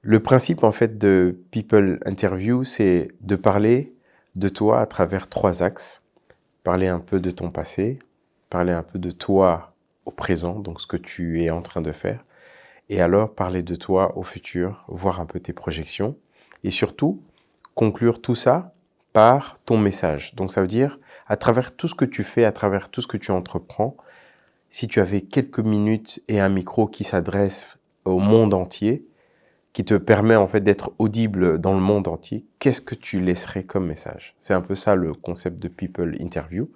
Le principe, en fait, de People Interview, c'est de parler de toi à travers 3 axes. Parler un peu de ton passé, parler un peu de toi au présent, donc ce que tu es en train de faire, et alors parler de toi au futur, voir un peu tes projections, et surtout, conclure tout ça par ton message. Donc ça veut dire, à travers tout ce que tu fais, à travers tout ce que tu entreprends, si tu avais quelques minutes et un micro qui s'adresse au monde entier, qui te permet en fait d'être audible dans le monde entier, qu'est-ce que tu laisserais comme message? C'est un peu ça le concept de People Interview.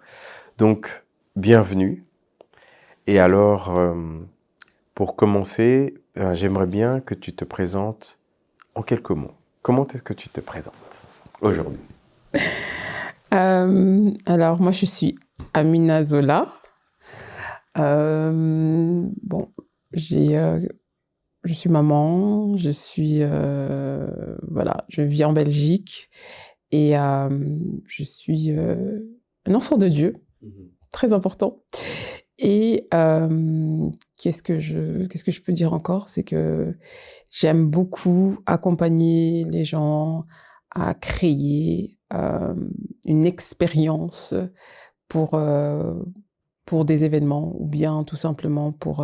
Donc, bienvenue. Et alors, pour commencer, j'aimerais bien que tu te présentes en quelques mots. Comment est-ce que tu te présentes aujourd'hui? Alors, moi, je suis Amina Zola. Bon, je suis maman, voilà, je vis en Belgique et je suis un enfant de Dieu, très important. Et qu'est-ce que je peux dire encore? C'est que j'aime beaucoup accompagner les gens à créer une expérience pour, euh, pour des événements ou bien tout simplement pour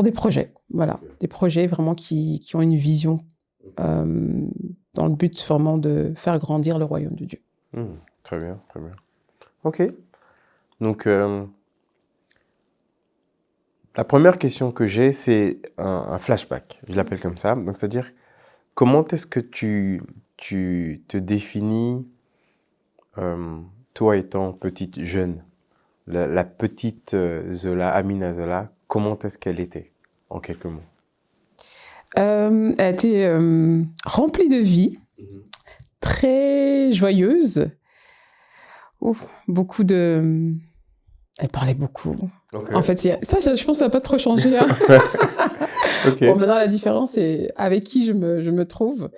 des projets. Voilà, des projets vraiment qui ont une vision dans le but vraiment de faire grandir le royaume de Dieu. Très bien, très bien. Ok. Donc, la première question que j'ai, c'est un flashback. Je l'appelle comme ça. Donc, c'est-à-dire, comment est-ce que tu te définis, toi étant petite jeune? La petite Zola, Amina Zola, comment est-ce qu'elle était, en quelques mots? Elle a été remplie de vie, très joyeuse. Ouf, beaucoup de... Elle parlait beaucoup. Ok. En fait, ça, je pense que ça n'a pas trop changé. Hein. Ok. Bon, maintenant, la différence, c'est avec qui je me trouve.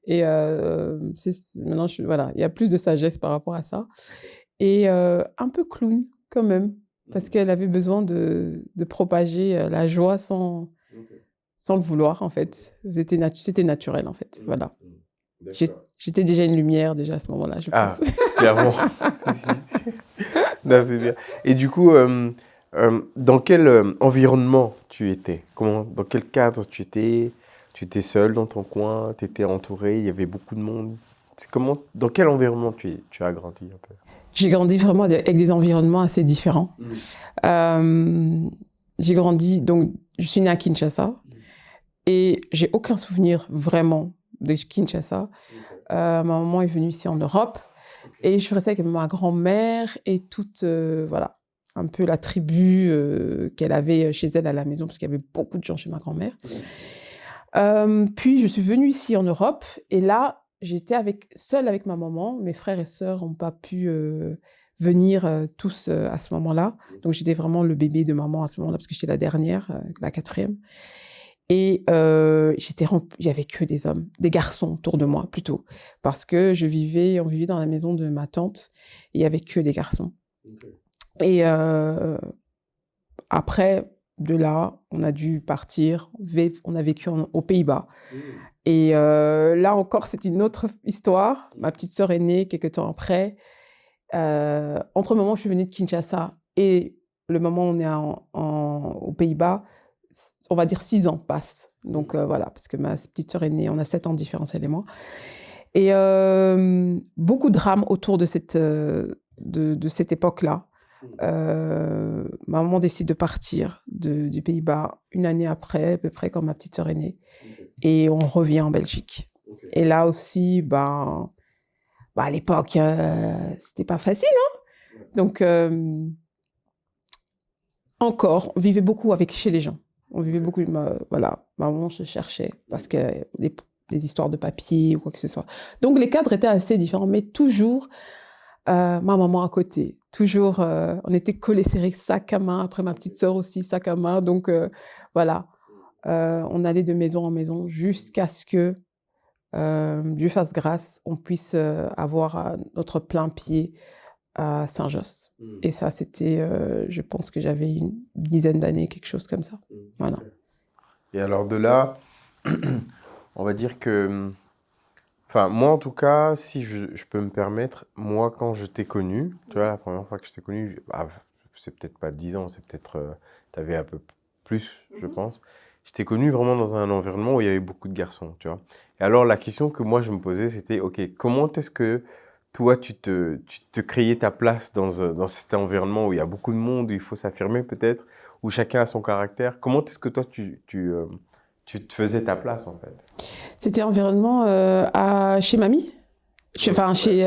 Et maintenant, voilà, il y a plus de sagesse par rapport à ça. Et un peu clown, quand même, parce qu'elle avait besoin de propager la joie sans le vouloir, en fait. C'était naturel, en fait. Voilà. J'étais déjà une lumière, déjà, à ce moment-là, je Ah, pense. clairement. Si, si. Non, c'est bien. Et du coup, dans quel environnement tu étais? Dans quel cadre tu étais? Tu étais seul dans ton coin? Tu étais entouré? Il y avait beaucoup de monde? Dans quel environnement tu as grandi un peu? J'ai grandi vraiment avec des environnements assez différents. J'ai grandi, donc, je suis née à Kinshasa et j'ai aucun souvenir vraiment de Kinshasa. Ma maman est venue ici en Europe et je suis restée avec ma grand-mère et toute, voilà, un peu la tribu qu'elle avait chez elle à la maison parce qu'il y avait beaucoup de gens chez ma grand-mère. Puis je suis venue ici en Europe et là, j'étais seule avec ma maman. Mes frères et sœurs n'ont pas pu venir tous à ce moment-là. Donc j'étais vraiment le bébé de maman à ce moment-là parce que j'étais la dernière, la quatrième. Et il y avait que des hommes, des garçons autour de moi plutôt, parce que on vivait dans la maison de ma tante et il y avait que des garçons. Et après, de là, on a dû partir. On a vécu aux Pays-Bas. Et là encore, c'est une autre histoire. Ma petite sœur est née quelques temps après. Entre le moment où je suis venue de Kinshasa et le moment où on est aux Pays-Bas, on va dire 6 ans passent. Donc voilà, parce que ma petite sœur est née, on a 7 ans de différence, elle et moi. Et beaucoup de drames autour de cette époque-là. Ma maman décide de partir du Pays-Bas une année après, à peu près, quand ma petite sœur est née. Et on revient en Belgique. Et là aussi, à l'époque, c'était pas facile. Hein. Donc, encore, on vivait beaucoup chez les gens. On vivait beaucoup, voilà, maman se cherchait parce que les histoires de papier ou quoi que ce soit. Donc, les cadres étaient assez différents, mais toujours ma maman à côté. Toujours, on était collés serrés, sac à main. Après, ma petite sœur aussi, sac à main. Donc, voilà, on allait de maison en maison jusqu'à ce que Dieu fasse grâce, on puisse avoir notre plein pied à Saint-Josse. Et ça, c'était, je pense que j'avais une dizaine d'années, quelque chose comme ça. Voilà. Et alors de là, On va dire que, enfin, moi en tout cas, si je peux me permettre, moi quand je t'ai connu, tu vois, la première fois que je t'ai connu, c'est peut-être pas 10 ans, c'est peut-être, t'avais un peu plus, je pense. Je t'ai connu vraiment dans un environnement où il y avait beaucoup de garçons, tu vois. Et alors la question que moi je me posais, c'était, ok, comment est-ce que toi tu te créais ta place dans cet environnement où il y a beaucoup de monde, où il faut s'affirmer peut-être, où chacun a son caractère. Comment est-ce que toi tu te faisais ta place en fait? C'était environnement chez mamie. Enfin, chez.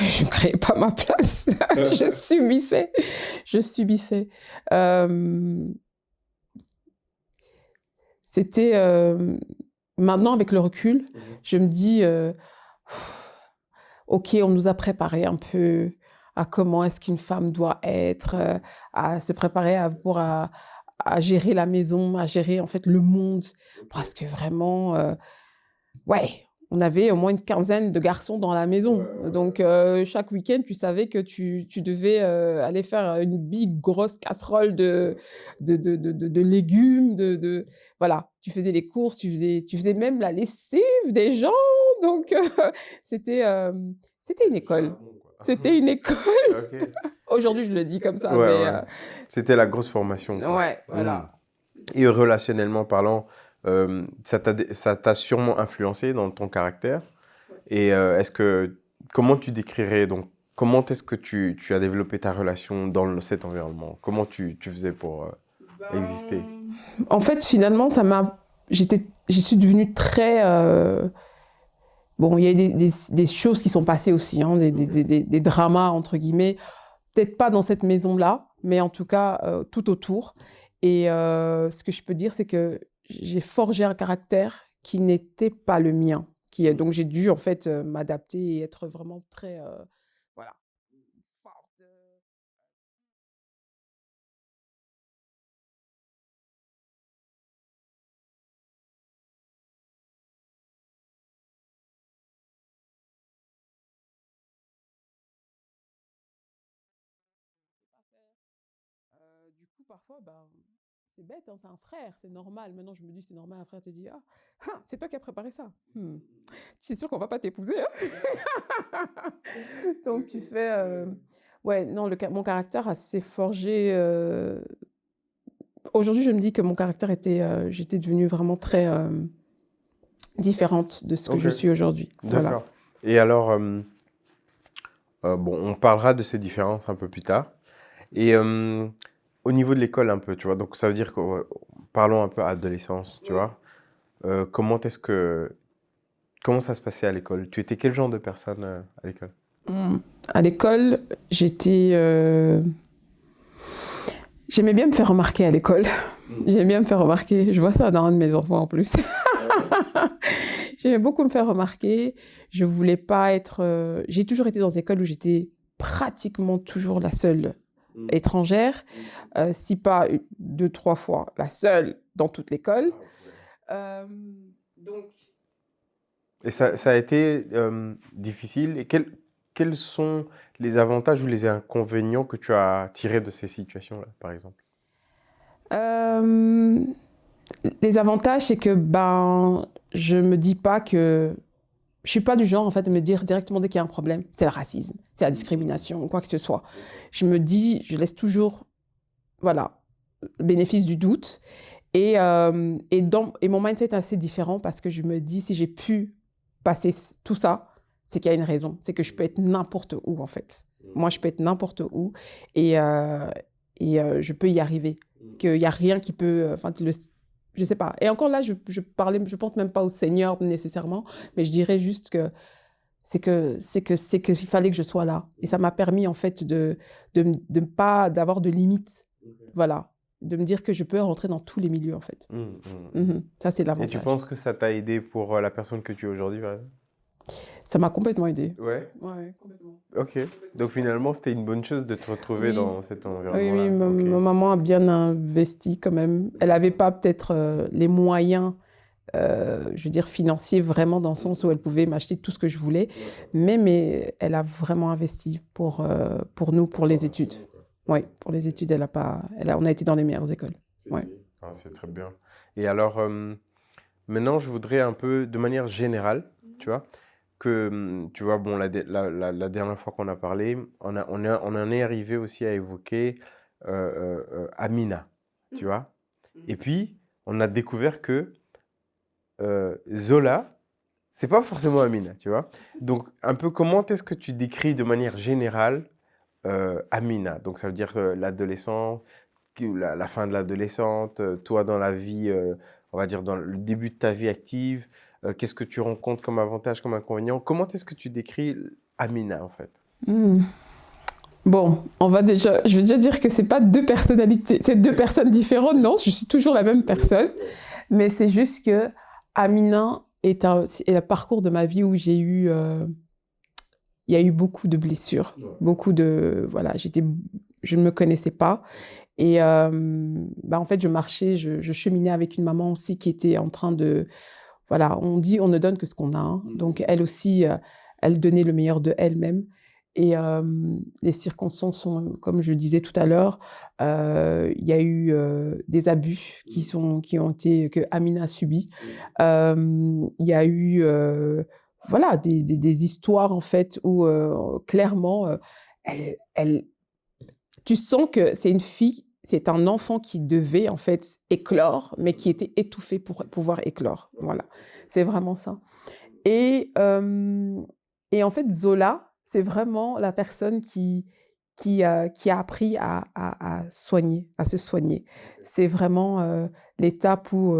Je ne créais pas ma place. Je subissais. Je subissais. Euh, C'était. Maintenant, avec le recul, je me dis ok, on nous a préparé un peu à comment est-ce qu'une femme doit être, à se préparer à gérer la maison, à gérer en fait le monde. Parce que vraiment, ouais, on avait au moins une quinzaine de garçons dans la maison. Donc, chaque week-end, tu savais que tu devais aller faire une big grosse casserole de légumes. Voilà, tu faisais les courses, tu faisais même la lessive des gens. Donc, c'était, c'était une école. C'était une école. Ok. Aujourd'hui, je le dis comme ça, Ouais, mais ouais. C'était la grosse formation, quoi. ouais, voilà. Et relationnellement parlant, ça t'a sûrement influencé dans ton caractère. Et comment tu décrirais, donc, comment est-ce que tu as développé ta relation dans cet environnement? Comment tu faisais pour exister? En fait, finalement, je suis devenue très. Bon, il y a des choses qui sont passées aussi, hein, des dramas, entre guillemets. Peut-être pas dans cette maison-là, mais en tout cas, tout autour. Et ce que je peux dire, c'est que j'ai forgé un caractère qui n'était pas le mien. Donc, j'ai dû, en fait, m'adapter et être vraiment très. Voilà. Forte. Du coup, parfois, ben, c'est bête, hein, c'est un frère, c'est normal. Maintenant, je me dis, c'est normal, un frère te dit, ah, c'est toi qui as préparé ça. Tu es sûr qu'on va pas t'épouser, hein. Donc, tu fais. Ouais, non, mon caractère s'est forgé. Aujourd'hui, je me dis que mon caractère était. J'étais devenue vraiment très différente de ce que Ok, je suis aujourd'hui. Voilà. d'accord. Et alors, bon, on parlera de ces différences un peu plus tard. Et au niveau de l'école un peu, tu vois, donc ça veut dire que, ouais, parlons un peu adolescence, tu vois. Comment ça se passait à l'école? Tu étais quel genre de personne à l'école? Hum. À l'école, j'étais. J'aimais bien me faire remarquer à l'école. J'aimais bien me faire remarquer. Je vois ça dans un de mes enfants en plus. J'aimais beaucoup me faire remarquer. Je voulais pas être. J'ai toujours été dans des écoles où j'étais pratiquement toujours la seule étrangère, si pas deux, trois fois la seule dans toute l'école. Euh, donc, Et ça a été difficile. Et quels sont les avantages ou les inconvénients que tu as tirés de ces situations-là, par exemple? euh, les avantages, c'est que ben, je me dis pas que je suis pas du genre en fait de me dire directement dès qu'il y a un problème, c'est le racisme, c'est la discrimination ou quoi que ce soit. Je me dis, je laisse toujours, voilà, le bénéfice du doute. Et mon mindset est assez différent parce que je me dis, si j'ai pu passer tout ça, c'est qu'il y a une raison. C'est que je peux être n'importe où, en fait. Moi, je peux être n'importe où et, je peux y arriver. Qu'il n'y a rien qui peut... Enfin, je sais pas. Et encore là, je pense même pas au Seigneur nécessairement, mais je dirais juste que qu'il fallait que je sois là. Et ça m'a permis, en fait, de pas d'avoir de limites. Voilà. De me dire que je peux rentrer dans tous les milieux, en fait. Ça, c'est Et tu l'avantage. penses que ça t'a aidé pour la personne que tu es aujourd'hui, par exemple? Ça m'a complètement aidée. Ouais. Ouais, complètement. Ok. Donc finalement, c'était une bonne chose de te retrouver Oui, dans cet oui, environnement-là. oui, ma Ok. maman a bien investi quand même. Elle n'avait pas peut-être les moyens, je veux dire, financiers vraiment dans le sens où elle pouvait m'acheter tout ce que je voulais, mais elle a vraiment investi pour nous, pour les études. Oui, pour les études, on a été dans les meilleures écoles. Ouais. Ah, c'est très bien. Et alors, Maintenant, je voudrais un peu, de manière générale, tu vois, tu vois, bon, la dernière fois qu'on a parlé, on en est arrivé aussi à évoquer Amina, tu vois. Et puis, on a découvert que Zola, c'est pas forcément Amina, tu vois. Donc, un peu comment est-ce que tu décris de manière générale Amina? Donc, ça veut dire l'adolescent, la fin de l'adolescente, toi dans la vie, on va dire dans le début de ta vie active, qu'est-ce que tu rencontres comme avantage, comme inconvénient? Comment est-ce que tu décris Amina en fait? Hmm. Bon, je vais déjà dire que c'est pas deux personnalités, c'est deux personnes différentes, non, je suis toujours la même personne, mais c'est juste que Amina est le parcours de ma vie où il y a eu beaucoup de blessures, beaucoup de, voilà, je ne me connaissais pas. Et en fait, je marchais, je cheminais avec une maman aussi qui était en train de, voilà, on dit on ne donne que ce qu'on a, hein. Donc elle aussi, elle donnait le meilleur de elle-même. Et les circonstances sont, comme je disais tout à l'heure, il y a eu des abus que Amina a subis. Il y a eu voilà, des histoires en fait où clairement, elle, tu sens que c'est une fille, c'est un enfant qui devait en fait éclore, mais qui était étouffé pour pouvoir éclore. Voilà, c'est vraiment ça. Et, euh, et en fait, Zola, c'est vraiment la personne qui a appris à soigner, à se soigner. C'est vraiment l'étape où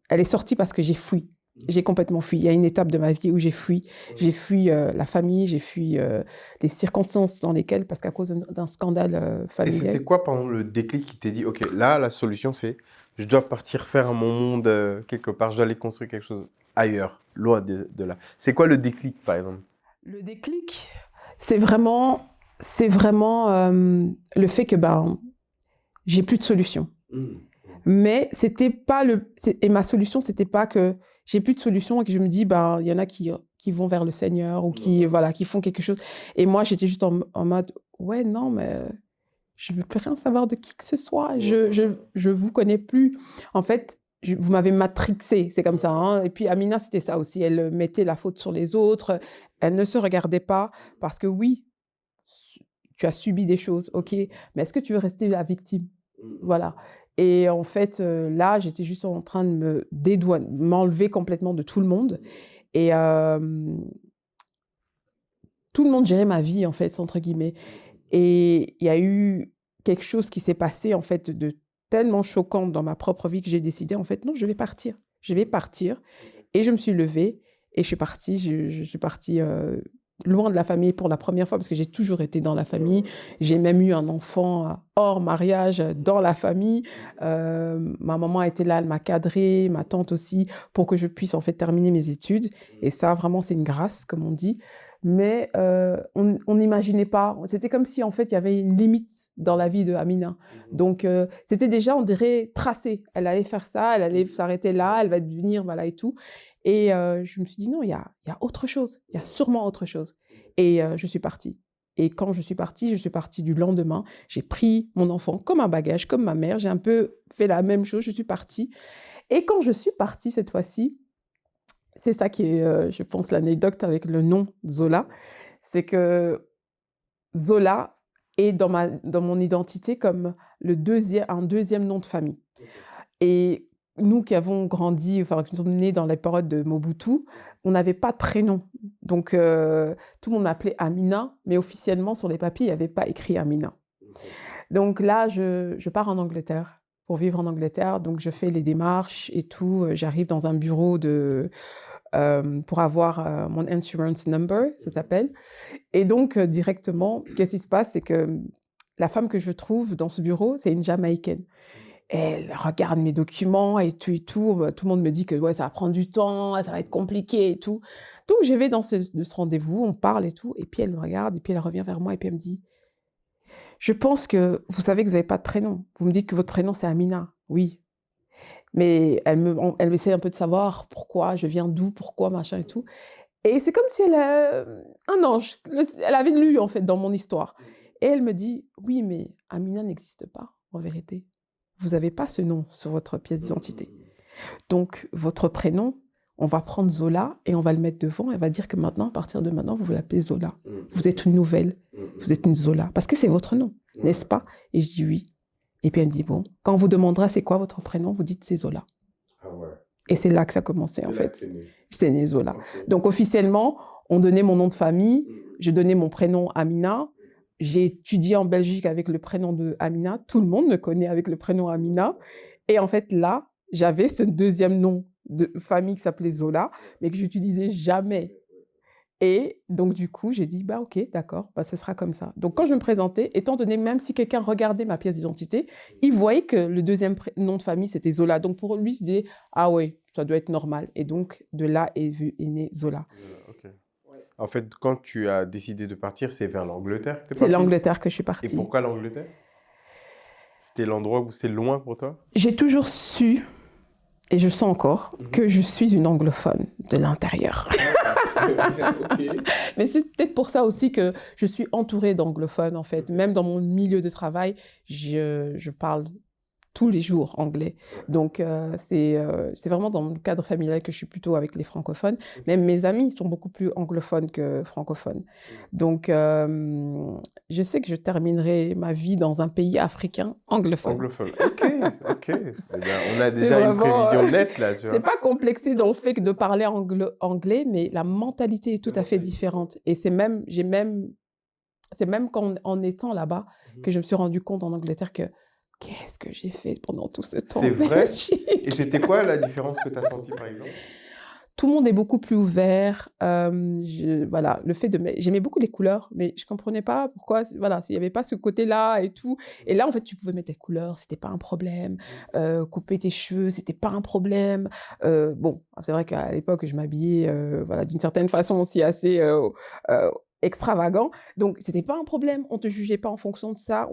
elle est sortie parce que j'ai fui. J'ai complètement fui. Il y a une étape de ma vie où j'ai fui. J'ai fui la famille, j'ai fui les circonstances dans lesquelles, parce qu'à cause d'un scandale Et c'était familial. quoi, par exemple, le déclic qui t'est dit, ok, là, la solution, c'est, je dois partir faire mon monde quelque part, je dois aller construire quelque chose ailleurs, loin de là. C'est quoi le déclic, par exemple? Le déclic, c'est vraiment le fait que j'ai plus de solution. Mais c'était pas et ma solution, c'était pas que j'ai plus de solution et que je me dis il y en a qui vont vers le Seigneur ou qui voilà, qui font quelque chose. Et moi, j'étais juste en mode ouais, non, mais je veux plus rien savoir de qui que ce soit. Je vous connais plus. En fait, vous m'avez matrixé, c'est comme ça, hein. Et puis Amina, c'était ça aussi. Elle mettait la faute sur les autres. Elle ne se regardait pas parce que oui, tu as subi des choses, ok. Mais est-ce que tu veux rester la victime? Voilà. Et en fait, là, j'étais juste en train de m'enlever complètement de tout le monde. Et tout le monde gérait ma vie, en fait, entre guillemets. Et il y a eu quelque chose qui s'est passé, en fait, de tellement choquant dans ma propre vie que j'ai décidé, en fait, non, je vais partir. Je vais partir. Et je me suis levée et je suis partie. Je suis partie loin de la famille pour la première fois parce que j'ai toujours été dans la famille. J'ai même eu un enfant hors mariage dans la famille. Ma maman était là, elle m'a cadrée, ma tante aussi, pour que je puisse en fait terminer mes études. Et ça, vraiment, c'est une grâce, comme on dit. Mais on n'imaginait pas. C'était comme si en fait il y avait une limite dans la vie de Amina. Donc c'était déjà, on dirait, tracé. Elle allait faire ça, elle allait s'arrêter là, elle va devenir voilà et tout. Et je me suis dit non, il y a autre chose. Il y a sûrement autre chose. Et je suis partie. Et quand je suis partie du lendemain. J'ai pris mon enfant comme un bagage, comme ma mère. J'ai un peu fait la même chose. Je suis partie. Et quand je suis partie cette fois-ci, c'est ça qui est, je pense, l'anecdote avec le nom Zola, c'est que Zola est dans mon identité comme un deuxième nom de famille. Et nous qui avons grandi, enfin qui sommes nés dans la période de Mobutu, on n'avait pas de prénom. Donc tout le monde m'appelait Amina, mais officiellement sur les papiers, il n'y avait pas écrit Amina. Donc là, je pars en Angleterre pour vivre en Angleterre. Donc je fais les démarches et tout. J'arrive dans un bureau pour avoir mon insurance number, ça s'appelle. Et donc, directement, qu'est-ce qui se passe? C'est que la femme que je trouve dans ce bureau, c'est une Jamaïcaine. Elle regarde mes documents et tout et tout. Tout le monde me dit que ouais, ça va prendre du temps, ça va être compliqué et tout. Donc, je vais dans ce rendez-vous, on parle et tout. Et puis, elle me regarde et puis elle revient vers moi et puis elle me dit, je pense que vous savez que vous n'avez pas de prénom. Vous me dites que votre prénom, c'est Amina. Oui. Mais elle essaie un peu de savoir pourquoi, je viens d'où, pourquoi, machin et tout. Et c'est comme si un ange, elle avait lu en fait dans mon histoire. Et elle me dit, oui, mais Amina n'existe pas, en vérité. vous n'avez pas ce nom sur votre pièce d'identité. Donc, votre prénom, on va prendre Zola et on va le mettre devant et on va dire que maintenant, à partir de maintenant, vous vous l'appelez Zola. Vous êtes une nouvelle, vous êtes une Zola. Parce que c'est votre nom, n'est-ce pas? Et je dis oui. Et puis elle me dit, bon, quand on vous demandera c'est quoi votre prénom, vous dites c'est Zola. Ah ouais. Et c'est là que ça a commencé, en fait. C'est né. C'est né Zola. Ok. Donc, officiellement, on donnait mon nom de famille, je donnais mon prénom Amina. J'ai étudié en Belgique avec le prénom de Amina. Tout le monde me connaît avec le prénom Amina. Et en fait, là, j'avais ce deuxième nom de famille qui s'appelait Zola, mais que j'utilisais jamais. Et donc, du coup, j'ai dit, bah, ok, d'accord, bah, ce sera comme ça. Donc, quand je me présentais, étant donné, même si quelqu'un regardait ma pièce d'identité, il voyait que le deuxième nom de famille, c'était Zola. Donc, pour lui, il disait, ah ouais, ça doit être normal. Et donc, de là est né Zola. Ok. En fait, quand tu as décidé de partir, c'est vers l'Angleterre que tu es C'est parti? l'Angleterre que je suis Et partie. pourquoi l'Angleterre? C'était l'endroit où c'était loin pour toi? J'ai toujours su, et je sens encore, que je suis une anglophone de l'intérieur. Ok. Mais c'est peut-être pour ça aussi que je suis entourée d'anglophones, en fait. Même dans mon milieu de travail, je parle tous les jours anglais. Donc, c'est vraiment dans le cadre familial que je suis plutôt avec les francophones. Même mes amis sont beaucoup plus anglophones que francophones. Donc, je sais que je terminerai ma vie dans un pays africain anglophone. Anglophone. Ok, ok. Eh ben, on a C'est déjà une vraiment, prévision nette là, tu c'est vois. pas complexé dans le fait que de parler anglais, mais la mentalité est tout à fait différente. Et c'est même en étant là-bas que je me suis rendu compte en Angleterre que qu'est-ce que j'ai fait pendant tout ce temps C'est en vrai? Belgique. Et c'était quoi la différence que tu as sentie par exemple? Tout le monde est beaucoup plus ouvert. Voilà, le fait j'aimais beaucoup les couleurs, mais je comprenais pas pourquoi, voilà, s'il y avait pas ce côté-là et tout. Et là, en fait, tu pouvais mettre des couleurs, c'était pas un problème. Couper tes cheveux, c'était pas un problème. Bon, c'est vrai qu'à l'époque, je m'habillais, voilà, d'une certaine façon aussi assez extravagant. Donc, c'était pas un problème. On te jugeait pas en fonction de ça.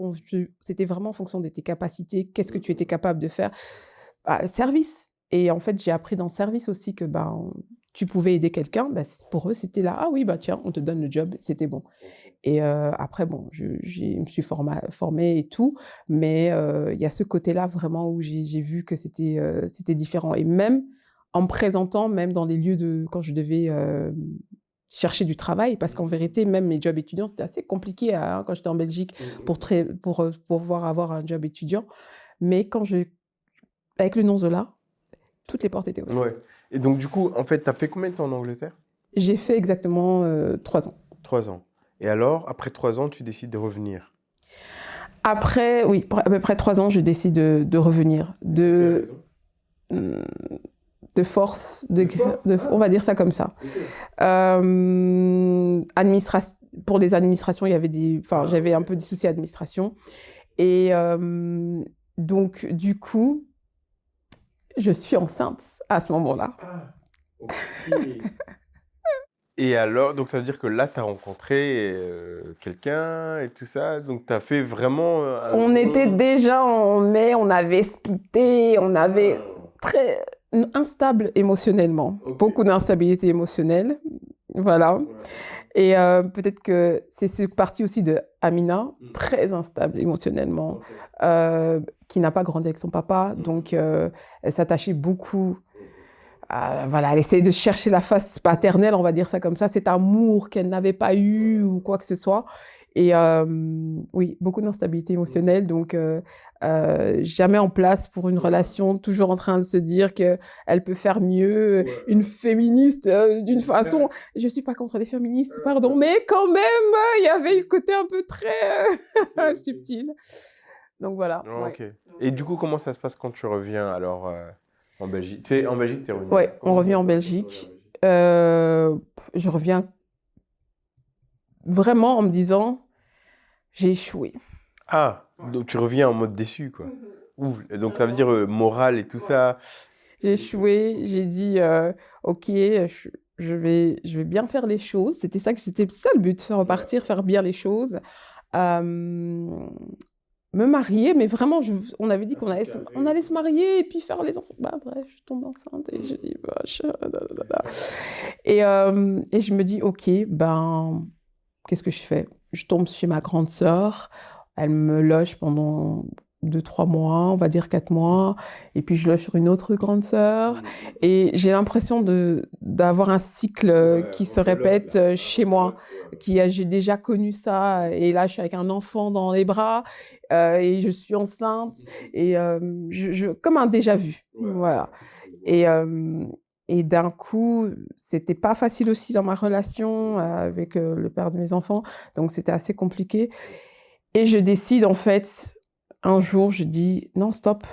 C'était vraiment en fonction de tes capacités. Qu'est-ce que tu étais capable de faire? Bah, service. Et en fait, j'ai appris dans le service aussi que ben, tu pouvais aider quelqu'un. Bah, pour eux, c'était là. Ah oui, bah tiens, on te donne le job. C'était bon. Et après, bon, je me suis formée et tout. Mais il y a ce côté-là vraiment où j'ai vu que c'était différent. Et même en me présentant, même dans les lieux quand je devais chercher du travail, parce qu'en vérité, même mes jobs étudiants, c'était assez compliqué quand j'étais en Belgique pour pouvoir avoir un job étudiant. Mais avec le nom Zola, toutes les portes étaient ouvertes. Ouais. Et donc du coup, en fait, tu as fait combien de temps en Angleterre? J'ai fait exactement 3 ans. 3 ans. Et alors, après 3 ans, tu décides de revenir. Après, oui, à peu près 3 ans, je décide de revenir. Quelle raison? De force, force? on va dire ça comme ça. Pour les administrations, il y avait j'avais un peu des soucis d'administration. Et donc, du coup, je suis enceinte à ce moment-là. Ah, ok. Et alors, donc ça veut dire que là, tu as rencontré quelqu'un et tout ça. Donc tu as fait vraiment On était déjà en mai, on avait splitté, on avait très instable émotionnellement. Ok. Beaucoup d'instabilité émotionnelle. Voilà. Ouais. Et peut-être que c'est cette partie aussi de Amina, très instable émotionnellement, Ok. qui n'a pas grandi avec son papa. Donc, elle s'attachait beaucoup. Voilà, elle essayait de chercher la face paternelle, on va dire ça comme ça, cet amour qu'elle n'avait pas eu ou quoi que ce soit. Et oui, beaucoup d'instabilité émotionnelle, donc jamais en place pour une relation, toujours en train de se dire qu'elle peut faire mieux, une féministe d'une façon. Je ne suis pas contre les féministes, pardon, mais quand même, il y avait le côté un peu très subtil. Donc voilà. Ok. Ouais. Et du coup, comment ça se passe quand tu reviens alors en Belgique? En Belgique, tu es revenu? Ouais, on Comment ça revient se en passe quand tu reviens en Belgique. Belgique? Je reviens vraiment en me disant, j'ai échoué. Ah, donc tu reviens en mode déçu, quoi. Ouh, donc ça veut dire morale et tout ça. J'ai échoué, j'ai dit, ok, je vais bien faire les choses. C'était ça le but, repartir, faire bien les choses. Me marier, mais vraiment, on avait dit qu'on allait se marier et puis faire les enfants. Bah bref, je tombe enceinte et je dis, et je me dis, ok, ben, qu'est-ce que je fais? Je tombe chez ma grande sœur, elle me loge pendant 2-3 mois, on va dire 4 mois, et puis je loge sur une autre grande sœur. Et j'ai l'impression d'avoir un cycle qui se répète chez moi, j'ai déjà connu ça, et là je suis avec un enfant dans les bras, et je suis enceinte, et comme un déjà-vu, voilà. Et, et d'un coup, c'était pas facile aussi dans ma relation avec le père de mes enfants, donc c'était assez compliqué. Et je décide, en fait, un jour, je dis non, stop.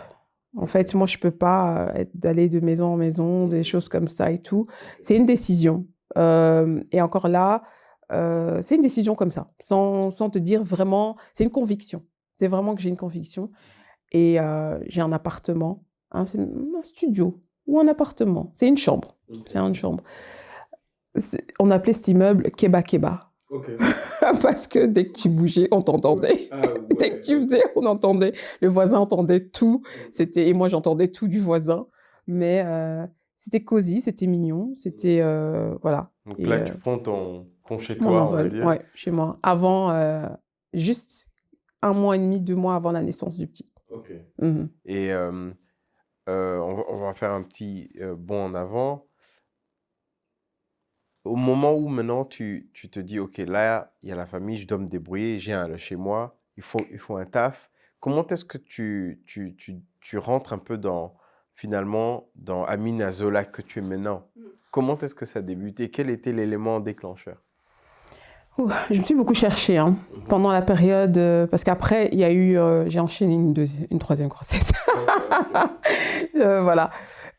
En fait, moi, je peux pas d'aller de maison en maison, des choses comme ça et tout. C'est une décision. Et encore là, c'est une décision comme ça, sans te dire vraiment, c'est une conviction. C'est vraiment que j'ai une conviction. Et j'ai un appartement, c'est un studio ou un appartement. C'est une chambre. Okay. C'est une chambre. On appelait cet immeuble Keba Keba. Okay. Parce que dès que tu bougeais, on t'entendait. Ah, ouais, dès que tu faisais, on entendait. Le voisin entendait tout. Et moi, j'entendais tout du voisin. Mais c'était cosy, c'était mignon. C'était... voilà. Donc là, tu prends ton chez toi, on va dire. Ouais, chez moi. Avant, juste 1 mois et demi, 2 mois avant la naissance du petit. Ok. Mm-hmm. Et on va faire un petit bond en avant. Au moment où maintenant tu te dis, OK, là, il y a la famille, je dois me débrouiller, j'ai chez moi, il faut un taf. Comment est-ce que tu rentres un peu finalement, dans Amina Zola que tu es maintenant? Comment est-ce que ça a débuté? Quel était l'élément déclencheur? Je me suis beaucoup cherchée pendant la période, parce qu'après, il y a eu, j'ai enchaîné une troisième grossesse. Voilà.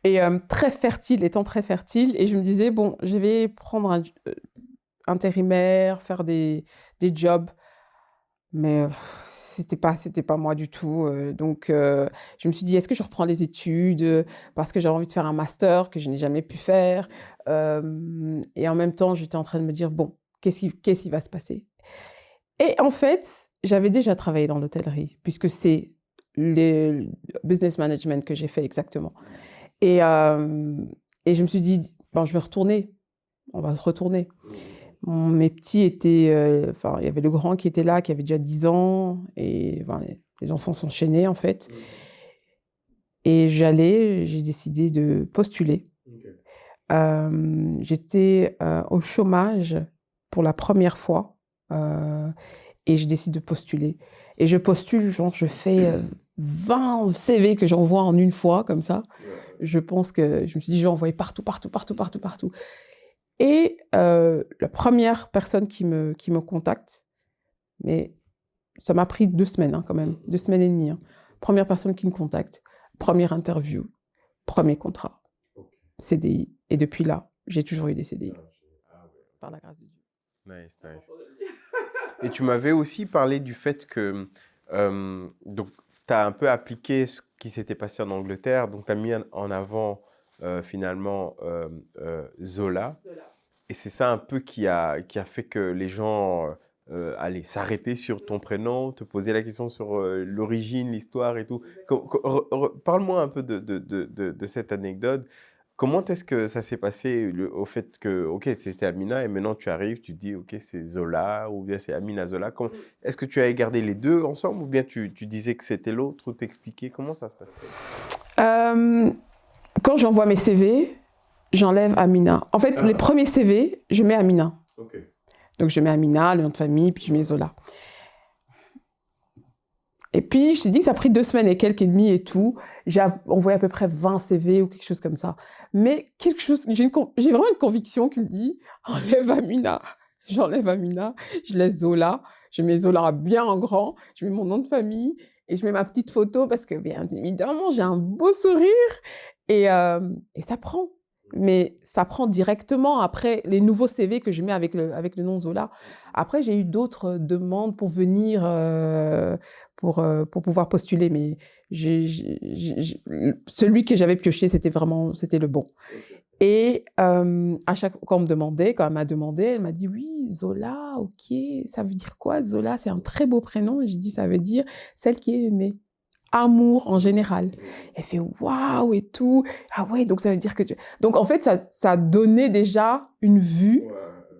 Et très fertile, étant très fertile. Et je me disais, bon, je vais prendre un intérimaire, faire des jobs. Mais c'était pas moi du tout. Donc, je me suis dit, est-ce que je reprends les études parce que j'avais envie de faire un master que je n'ai jamais pu faire. Et en même temps, j'étais en train de me dire, bon, qu'est-ce qui va se passer? Et en fait, j'avais déjà travaillé dans l'hôtellerie, puisque c'est le business management que j'ai fait exactement. Et je me suis dit, bon, je vais retourner. On va se retourner. Mes petits étaient... il y avait le grand qui était là, qui avait déjà 10 ans. Et les enfants s'enchaînaient, en fait. Et j'ai décidé de postuler. Okay. J'étais au chômage pour la première fois. Et je décide de postuler. Et je postule, genre, je fais 20 CV que j'envoie en une fois, comme ça. Je pense que je me suis dit, je vais envoyer partout. Et la première personne qui me contacte, mais ça m'a pris 2 semaines quand même, 2 semaines et demie. Première personne qui me contacte, première interview, premier contrat, CDI. Et depuis là, j'ai toujours eu des CDI, par la grâce de Dieu. Nice. Et tu m'avais aussi parlé du fait que donc, tu as un peu appliqué ce qui s'était passé en Angleterre, donc tu as mis en avant finalement Zola. Et c'est ça un peu qui a fait que les gens allaient s'arrêter sur ton prénom, te poser la question sur l'origine, l'histoire et tout. Parle-moi un peu de cette anecdote. Comment est-ce que ça s'est passé au fait que, OK, c'était Amina et maintenant tu arrives, tu te dis, OK, c'est Zola ou bien c'est Amina Zola. Est-ce que tu avais gardé les deux ensemble ou bien tu disais que c'était l'autre ou t'expliquais comment ça se passait? Quand j'envoie mes CV, j'enlève Amina. En fait, les premiers CV, je mets Amina. Okay. Donc, je mets Amina, le nom de famille, puis je mets Zola. Et puis, je t'ai dit que ça a pris 2 semaines et quelques et demie et tout. J'ai envoyé à peu près 20 CV ou quelque chose comme ça. Mais j'ai vraiment une conviction qui me dit, enlève Amina. J'enlève Amina, je laisse Zola. Je mets Zola bien en grand. Je mets mon nom de famille et je mets ma petite photo parce que, bien évidemment, j'ai un beau sourire. Et ça prend. Mais ça prend directement après les nouveaux CV que je mets avec le nom Zola. Après, j'ai eu d'autres demandes pour venir, pour pouvoir postuler, mais celui que j'avais pioché, c'était le bon. Et à chaque fois qu'on me demandait, quand elle m'a demandé, elle m'a dit « Oui, Zola, ok, ça veut dire quoi? Zola, c'est un très beau prénom. » J'ai dit « Ça veut dire celle qui est aimée. » Amour en général. Elle fait waouh et tout. Ah ouais, donc ça veut dire que donc en fait, ça donnait déjà une vue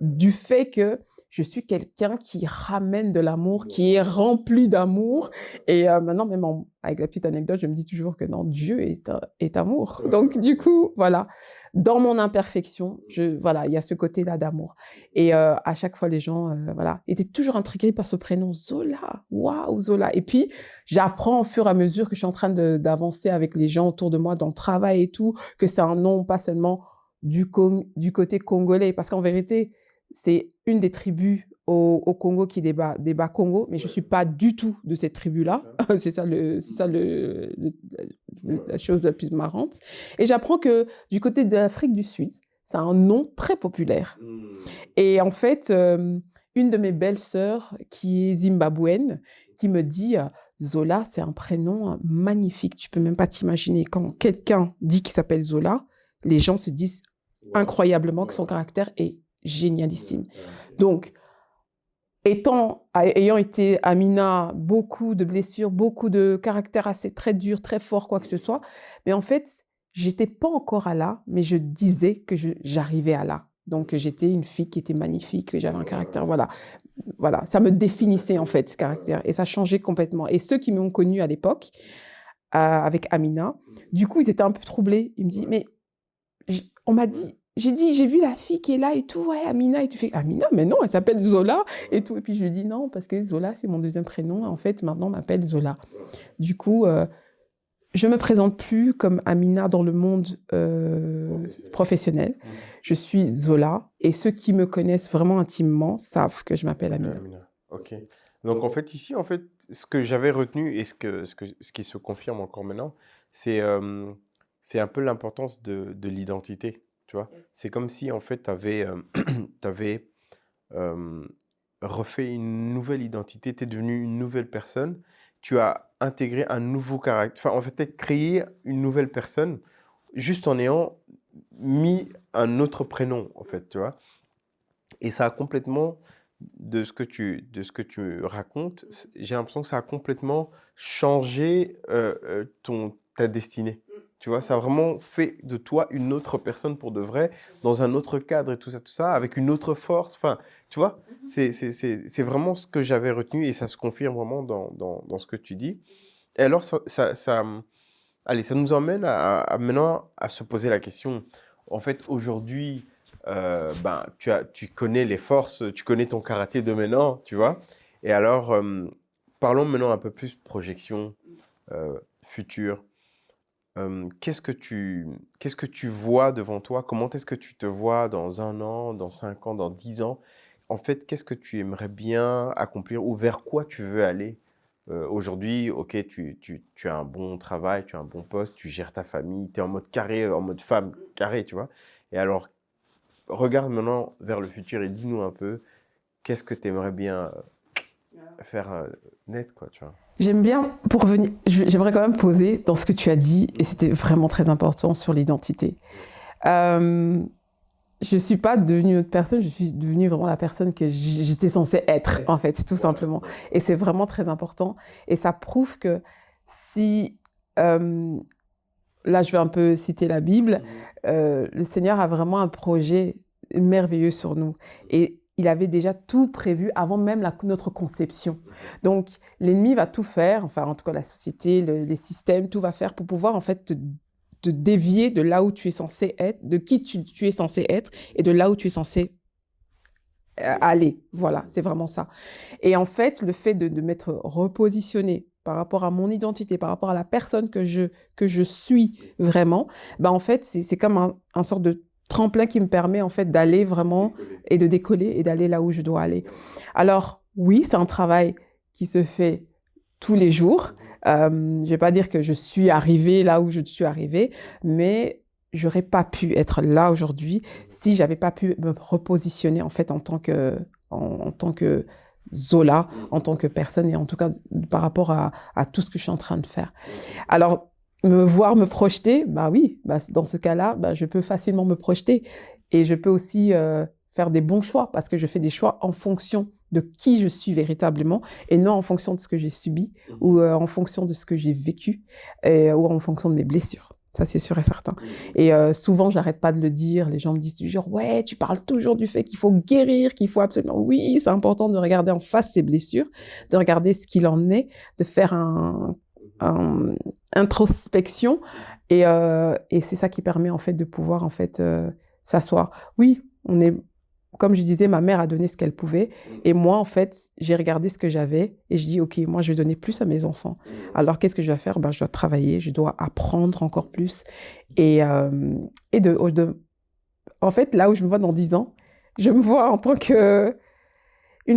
du fait que je suis quelqu'un qui ramène de l'amour, qui est rempli d'amour. Et maintenant, même avec la petite anecdote, je me dis toujours que non, Dieu est amour. Donc, du coup, voilà, dans mon imperfection, voilà, il y a ce côté-là d'amour. Et à chaque fois, les gens voilà, étaient toujours intrigués par ce prénom Zola. Waouh, Zola. Et puis, j'apprends au fur et à mesure que je suis en train d'avancer avec les gens autour de moi dans le travail et tout, que c'est un nom pas seulement du côté congolais, parce qu'en vérité, c'est une des tribus au Congo qui débat Congo, mais je ne suis pas du tout de cette tribu-là. C'est ça, la chose la plus marrante. Et j'apprends que du côté de l'Afrique du Sud, c'est un nom très populaire. Et en fait, une de mes belles-sœurs, qui est zimbabwéenne, qui me dit Zola, c'est un prénom magnifique. Tu ne peux même pas t'imaginer. Quand quelqu'un dit qu'il s'appelle Zola, les gens se disent incroyablement que son caractère est génialissime. Donc, ayant été Amina, beaucoup de blessures, beaucoup de caractère assez très dur, très fort, quoi que ce soit, mais en fait, j'étais pas encore à là, mais je disais que j'arrivais à là. Donc, j'étais une fille qui était magnifique, que j'avais un caractère, voilà, ça me définissait en fait, ce caractère, et ça changeait complètement. Et ceux qui m'ont connue à l'époque, avec Amina, du coup, ils étaient un peu troublés. Ils me disent, mais on m'a dit, j'ai vu la fille qui est là et tout, ouais, Amina, et tu fais, Amina, mais non, elle s'appelle Zola, et tout. Et puis je lui dis, non, parce que Zola, c'est mon deuxième prénom, en fait, maintenant, on m'appelle Zola. Du coup, je ne me présente plus comme Amina dans le monde professionnel. Je suis Zola, et ceux qui me connaissent vraiment intimement savent que je m'appelle Amina. Ok. Donc en fait, ici, en fait, ce que j'avais retenu et ce qui se confirme encore maintenant, c'est un peu l'importance de l'identité, tu vois. C'est comme si, en fait, tu avais refait une nouvelle identité, tu es devenu une nouvelle personne, tu as intégré un nouveau caractère, enfin, en fait, tu as créé une nouvelle personne juste en ayant mis un autre prénom, en fait, tu vois. Et ça a complètement, de ce que tu racontes, j'ai l'impression que ça a complètement changé ta destinée. Tu vois, ça a vraiment fait de toi une autre personne pour de vrai, dans un autre cadre et tout ça, avec une autre force. Enfin, tu vois, c'est vraiment ce que j'avais retenu et ça se confirme vraiment dans ce que tu dis. Et alors, allez, ça nous emmène maintenant à se poser la question. En fait, aujourd'hui, ben, tu connais les forces, tu connais ton karaté de maintenant, tu vois. Et alors, parlons maintenant un peu plus projection future. Qu'est-ce que tu vois devant toi? Comment est-ce que tu te vois dans 1 an, dans 5 ans, dans 10 ans? En fait, qu'est-ce que tu aimerais bien accomplir ou vers quoi tu veux aller? Aujourd'hui, ok, tu as un bon travail, tu as un bon poste, tu gères ta famille, tu es en mode carré, en mode femme carré, tu vois. Et alors, regarde maintenant vers le futur et dis-nous un peu, qu'est-ce que tu aimerais bien faire net, quoi, tu vois. J'aime bien, pour revenir, j'aimerais quand même poser dans ce que tu as dit, et c'était vraiment très important sur l'identité. Je ne suis pas devenue une autre personne, je suis devenue vraiment la personne que j'étais censée être, en fait, tout simplement. Et c'est vraiment très important. Et ça prouve que si, là je vais un peu citer la Bible, le Seigneur a vraiment un projet merveilleux sur nous. Et il avait déjà tout prévu avant même notre conception. Donc, l'ennemi va tout faire, enfin, en tout cas, la société, les systèmes, tout va faire pour pouvoir, en fait, te dévier de là où tu es censé être, de qui tu es censé être et de là où tu es censé aller. Voilà, c'est vraiment ça. Et en fait, le fait de m'être repositionné par rapport à mon identité, par rapport à la personne que je suis vraiment, ben, en fait, c'est comme un sorte de tremplin qui me permet en fait d'aller vraiment et de décoller et d'aller là où je dois aller. Alors oui, c'est un travail qui se fait tous les jours. Je ne vais pas dire que je suis arrivée là où je suis arrivée, mais j'aurais pas pu être là aujourd'hui si j'avais pas pu me repositionner en fait en tant que Zola, en tant que personne et en tout cas par rapport à tout ce que je suis en train de faire. Alors me projeter, bah oui, bah, dans ce cas-là, bah, je peux facilement me projeter et je peux aussi faire des bons choix parce que je fais des choix en fonction de qui je suis véritablement et non en fonction de ce que j'ai subi ou en fonction de ce que j'ai vécu ou en fonction de mes blessures. Ça, c'est sûr et certain. Et souvent, j'arrête pas de le dire. Les gens me disent du genre, ouais, tu parles toujours du fait qu'il faut guérir, qu'il faut absolument... Oui, c'est important de regarder en face ses blessures, de regarder ce qu'il en est, de faire un introspection. Et c'est ça qui permet, en fait, de pouvoir, en fait, s'asseoir. Oui, on est... Comme je disais, ma mère a donné ce qu'elle pouvait. Et moi, en fait, j'ai regardé ce que j'avais et je dis, OK, moi, je vais donner plus à mes enfants. Alors, qu'est-ce que je dois faire? Ben, je dois travailler, je dois apprendre encore plus. Et en fait, là où je me vois dans 10 ans, je me vois en tant qu'une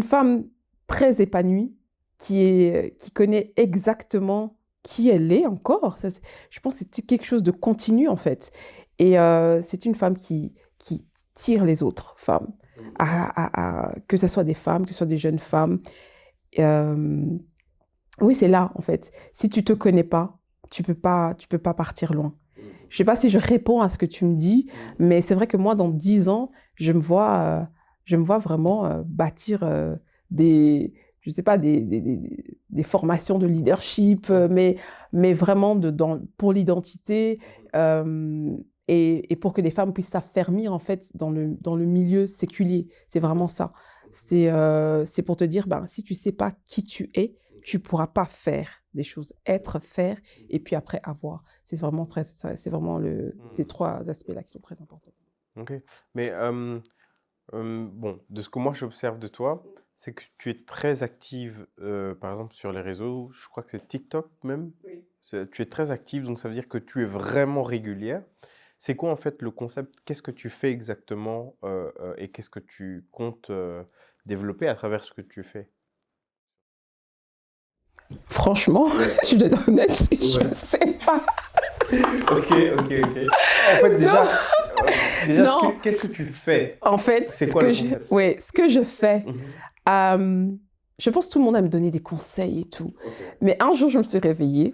femme très épanouie qui connaît exactement qui elle est encore. Je pense que c'est quelque chose de continu, en fait. Et c'est une femme qui tire les autres femmes. Que ce soit des femmes, que ce soit des jeunes femmes. Oui, c'est là, en fait. Si tu ne te connais pas, tu peux pas partir loin. Je ne sais pas si je réponds à ce que tu me dis, mais c'est vrai que moi, dans 10 ans, je me vois vraiment bâtir je sais pas, des formations de leadership, mais vraiment pour l'identité. Et pour que les femmes puissent s'affermir en fait dans le milieu séculier. C'est vraiment ça. C'est pour te dire, ben, si tu ne sais pas qui tu es, tu ne pourras pas faire des choses. Être, faire, et puis après avoir. C'est vraiment ces 3 aspects-là qui sont très importants. Ok. Mais bon, de ce que moi j'observe de toi, c'est que tu es très active, par exemple, sur les réseaux. Je crois que c'est TikTok même. Oui. Tu es très active, donc ça veut dire que tu es vraiment régulière. C'est quoi en fait le concept? Qu'est-ce que tu fais exactement et qu'est-ce que tu comptes développer à travers ce que tu fais? Franchement, je dois être honnête, je ne sais pas. Ok. En fait, déjà, Non. qu'est-ce que tu fais? En fait, C'est quoi le concept? ce que je fais, Mhm. je pense que tout le monde a me donné des conseils et tout. Ok. Mais un jour, je me suis réveillée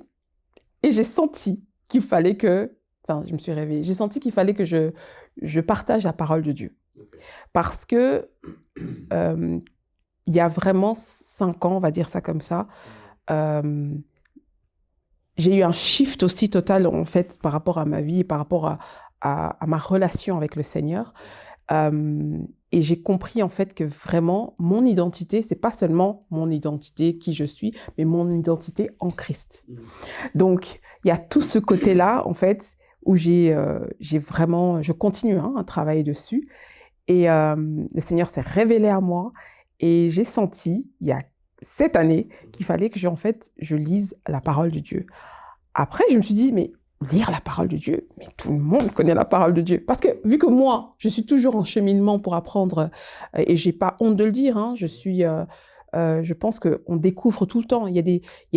et j'ai senti qu'il fallait que... Enfin, je me suis réveillée. J'ai senti qu'il fallait que je partage la parole de Dieu. Ok. Parce que il y a vraiment 5 ans, on va dire ça comme ça, j'ai eu un shift aussi total, en fait, par rapport à ma vie, par rapport à ma relation avec le Seigneur. Et j'ai compris, en fait, que vraiment, mon identité, c'est pas seulement mon identité, qui je suis, mais mon identité en Christ. Donc, il y a tout ce côté-là, en fait, où j'ai vraiment... Je continue à travailler dessus. Et le Seigneur s'est révélé à moi. Et j'ai senti, il y a cette année, qu'il fallait que je lise la parole de Dieu. Après, je me suis dit, mais lire la parole de Dieu, mais tout le monde connaît la parole de Dieu. Parce que vu que moi, je suis toujours en cheminement pour apprendre, et j'ai pas honte de le dire, je pense qu'on découvre tout le temps. Il y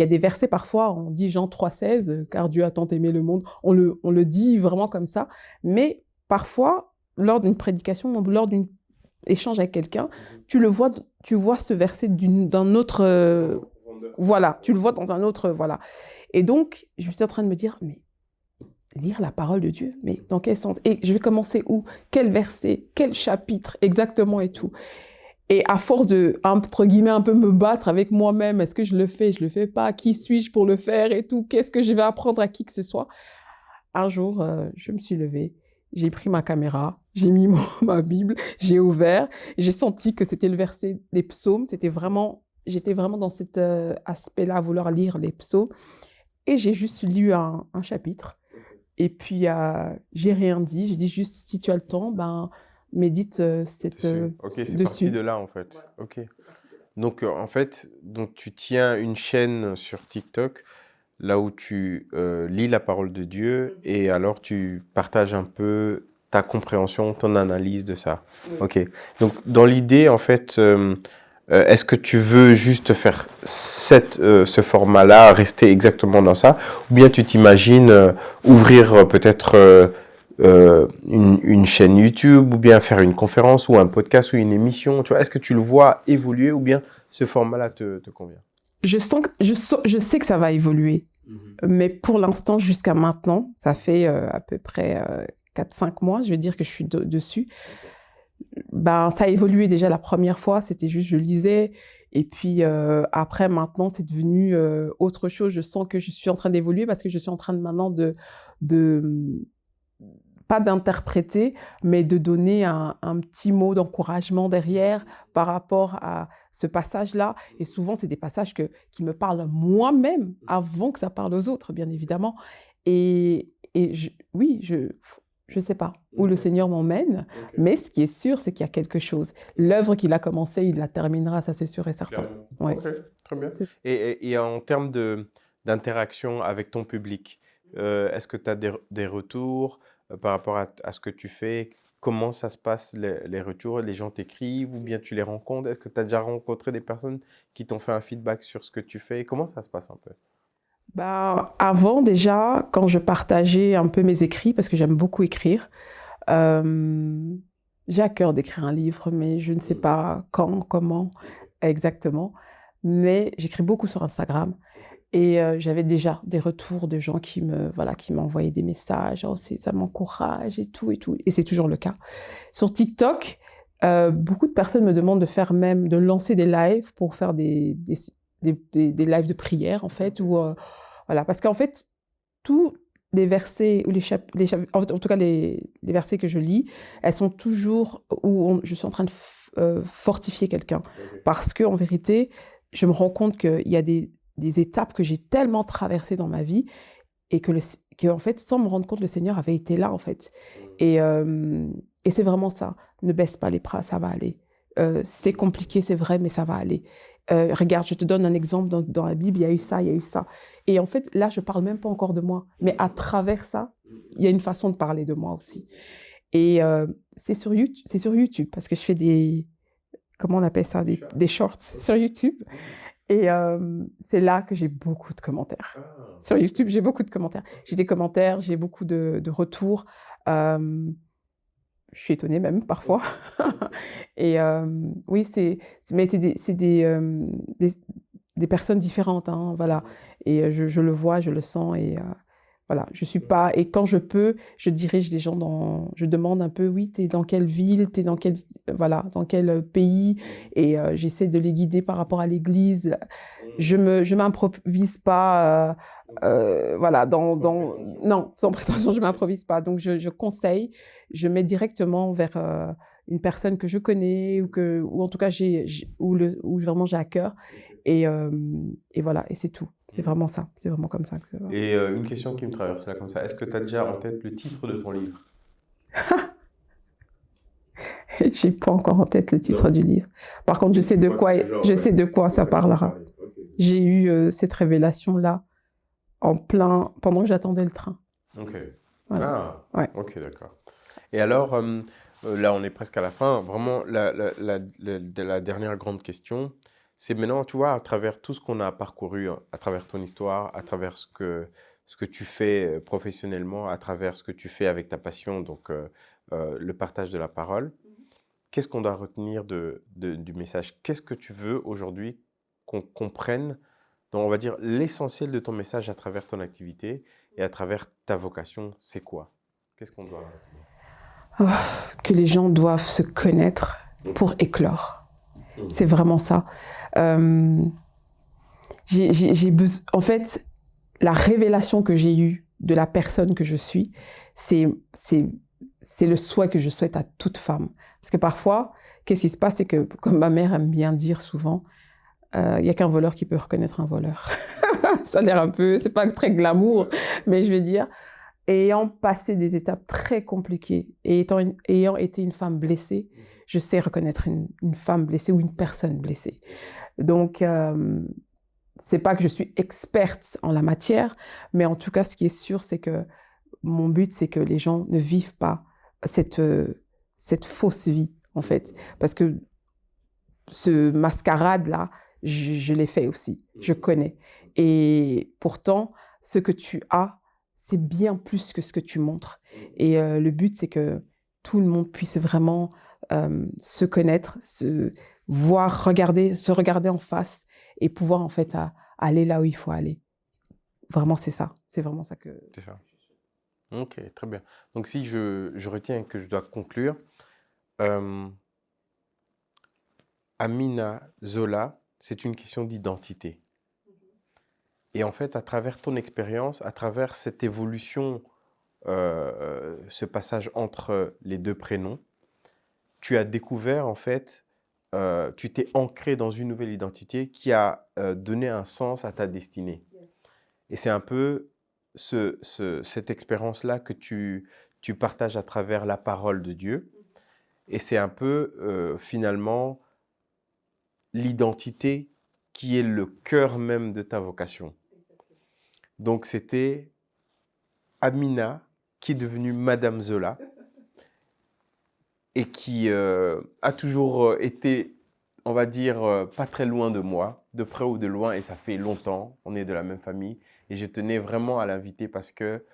a des versets parfois, on dit Jean 3,16, car Dieu a tant aimé le monde. On le dit vraiment comme ça. Mais parfois, lors d'une prédication, lors d'un échange avec quelqu'un, tu vois ce verset d'un autre... voilà, tu le vois dans un autre... Voilà. Et donc, je suis en train de me dire, mais lire la parole de Dieu, mais dans quel sens? Et je vais commencer où? Quel verset? Quel chapitre? Exactement et tout. Et à force de, entre guillemets, un peu me battre avec moi-même, est-ce que je le fais? Je le fais pas? Qui suis-je pour le faire et tout? Qu'est-ce que je vais apprendre à qui que ce soit? Un jour, je me suis levée, j'ai pris ma caméra, j'ai mis ma Bible, j'ai ouvert, j'ai senti que c'était le verset des psaumes, j'étais vraiment dans cet aspect-là, à vouloir lire les psaumes. Et j'ai juste lu un chapitre. Et puis, j'ai rien dit. J'ai dit juste, si tu as le temps, ben, médite Dessus. Ok, c'est dessus. parti de là en fait. Voilà. Ok. Donc en fait, tu tiens une chaîne sur TikTok là où tu lis la parole de Dieu et alors tu partages un peu ta compréhension, ton analyse de ça. Oui. Ok. Donc dans l'idée, en fait, est-ce que tu veux juste faire ce format-là, rester exactement dans ça, ou bien tu t'imagines ouvrir peut-être une chaîne YouTube, ou bien faire une conférence, ou un podcast, ou une émission, tu vois, est-ce que tu le vois évoluer, ou bien ce format-là te convient? Je sais que ça va évoluer. Mais pour l'instant, jusqu'à maintenant, ça fait à peu près 4-5 mois, je vais dire que je suis dessus. Ben, ça a évolué déjà la première fois, c'était juste je lisais et puis après maintenant c'est devenu autre chose. Je sens que je suis en train d'évoluer parce que je suis en train de maintenant de pas d'interpréter, mais de donner un petit mot d'encouragement derrière par rapport à ce passage-là. Et souvent, c'est des passages qui me parlent moi-même avant que ça parle aux autres, bien évidemment. Et oui, je ne sais pas où le Seigneur m'emmène, mais ce qui est sûr, c'est qu'il y a quelque chose. L'œuvre qu'il a commencée, il la terminera, ça c'est sûr et certain. Clairement. Ouais. Ok, très bien. C'est- Et en termes d'interaction avec ton public, est-ce que tu as des retours par rapport à ce que tu fais? Comment ça se passe, les retours? Les gens t'écrivent ou bien tu les rencontres? Est-ce que tu as déjà rencontré des personnes qui t'ont fait un feedback sur ce que tu fais? Comment ça se passe un peu? Ben, avant déjà, quand je partageais un peu mes écrits, parce que j'aime beaucoup écrire, euh, j'ai à cœur d'écrire un livre, mais je ne sais pas quand, comment exactement. Mais j'écris beaucoup sur Instagram et j'avais déjà des retours de gens voilà, qui m'envoyaient des messages, oh, ça m'encourage et tout et tout. Et c'est toujours le cas. Sur TikTok, beaucoup de personnes me demandent de lancer des lives pour faire des lives de prière en fait, voilà, parce qu'en fait, tous les versets ou en tout cas les versets que je lis, elles sont toujours je suis en train de fortifier quelqu'un. Ok. Parce que en vérité, je me rends compte qu'il y a des étapes que j'ai tellement traversées dans ma vie et que en fait, sans me rendre compte, le Seigneur avait été là en fait. Et, euh, et c'est vraiment ça. Ne baisse pas les bras, ça va aller. C'est compliqué, c'est vrai, mais ça va aller. Regarde, je te donne un exemple dans la Bible, il y a eu ça, il y a eu ça. Et en fait, là, je parle même pas encore de moi, mais à travers ça, il y a une façon de parler de moi aussi. Et c'est sur YouTube, parce que je fais comment on appelle ça, des shorts sur YouTube. Et c'est là que j'ai beaucoup de commentaires. Sur YouTube, j'ai beaucoup de commentaires. J'ai des commentaires, j'ai beaucoup de retours. Euh, je suis étonnée même parfois. Et oui, mais des personnes différentes, hein, voilà. Et je le vois, je le sens. Et voilà, je suis pas. Et quand je peux, je dirige les gens je demande un peu, oui, t'es dans quelle ville, t'es dans voilà, dans quel pays. Et j'essaie de les guider par rapport à l'église. Je m'improvise pas, voilà, non, sans prétention, je m'improvise pas. Donc, je conseille, je mets directement vers une personne que je connais ou en tout cas, où vraiment j'ai à cœur. Et voilà, et c'est tout. C'est vraiment ça. C'est vraiment comme ça que ça va. Et une question qui me traverse là comme ça, est-ce que tu as déjà en tête le titre de ton livre? J'ai pas encore en tête le titre Non? du livre. Par contre, je sais de quoi ça parlera. J'ai eu cette révélation-là pendant que j'attendais le train. Ok. Voilà. Ah, Ouais. ok, d'accord. Et alors, là, on est presque à la fin. Vraiment, la dernière grande question, c'est maintenant, tu vois, à travers tout ce qu'on a parcouru, hein, à travers ton histoire, à travers ce que tu fais professionnellement, à travers ce que tu fais avec ta passion, donc le partage de la parole, qu'est-ce qu'on doit retenir du message? Qu'est-ce que tu veux aujourd'hui qu'on comprenne dans, on va dire, l'essentiel de ton message à travers ton activité et à travers ta vocation, c'est quoi? Qu'est-ce qu'on doit retenir? Oh, que les gens doivent se connaître pour éclore. C'est vraiment ça. Euh, en fait, la révélation que j'ai eue de la personne que je suis, c'est le souhait que je souhaite à toute femme. Parce que parfois, qu'est-ce qui se passe, c'est que, comme ma mère aime bien dire souvent, il n'y a qu'un voleur qui peut reconnaître un voleur. Ça a l'air un peu, c'est pas très glamour, mais je veux dire, ayant passé des étapes très compliquées et ayant été une femme blessée, je sais reconnaître une femme blessée ou une personne blessée. Donc, c'est pas que je suis experte en la matière, mais en tout cas, ce qui est sûr, c'est que mon but, c'est que les gens ne vivent pas cette fausse vie, en fait. Parce que ce mascarade-là, je l'ai fait aussi, je connais. Et pourtant, ce que tu as, c'est bien plus que ce que tu montres. Et le but, c'est que tout le monde puisse vraiment se connaître, se regarder en face et pouvoir en fait aller là où il faut aller. Vraiment, c'est ça. C'est vraiment ça que... C'est ça. Ok, très bien. Donc si je retiens que je dois conclure, Euh, Amina Zola, c'est une question d'identité. Et en fait, à travers ton expérience, à travers cette évolution, ce passage entre les deux prénoms, tu as découvert, en fait, tu t'es ancré dans une nouvelle identité qui a donné un sens à ta destinée. Et c'est un peu cette expérience-là que tu partages à travers la parole de Dieu. Et c'est un peu, finalement, l'identité qui est le cœur même de ta vocation. Donc, c'était Amina qui est devenue Madame Zola et qui a toujours été, on va dire, pas très loin de moi, de près ou de loin, et ça fait longtemps, on est de la même famille. Et je tenais vraiment à l'inviter parce que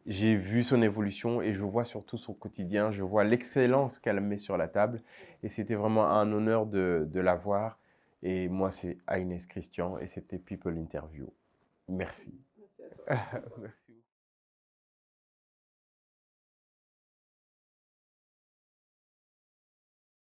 j'ai vu son évolution et je vois surtout son quotidien, je vois l'excellence qu'elle met sur la table. Et c'était vraiment un honneur de la voir. Et moi, c'est Agnès Christian et c'était People Interview. Merci. Merci.